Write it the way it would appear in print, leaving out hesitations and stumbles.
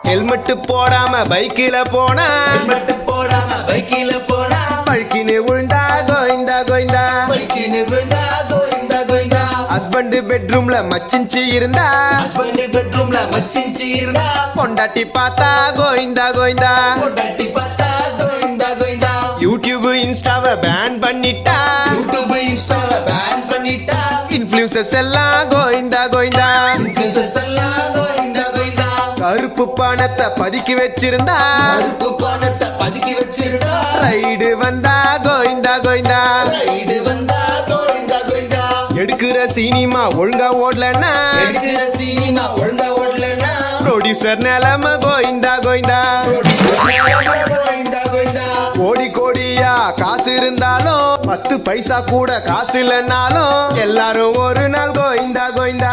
helmet போடாம பைக்கில போனா பல்கின்னு விழுந்தா கோயிந்தா கோயிந்தா ஹஸ்பண்ட் பெட்ரூம்ல மச்சிஞ்சி இருந்தா பொண்டாட்டி பார்த்தா கோயிந்தா கோயிந்தா யூடியூப் இன்ஸ்டாவை பேன் பண்ணிட்டா இன்ஃப்ளூயன்சர்ஸ் எல்லாம் கோயிந்தா கோயிந்தா கருப்பு பணத்தை பதுக்கி வச்சிருந்தா ரைடு வந்தா கோயிந்தா கோயிந்தா எடுக்கிற சினிமா ஒழுங்கா ஓடலன்னா ப்ரொடியூசர் நிலைமை கோயிந்தா கோயிந்தா கோடி கோடியா காசு இருந்தாலும் 10 பைசா கூட காசு இல்லைன்னாலும் எல்லாரும் ஒரு நாள் கோயிந்தா கோயிந்தா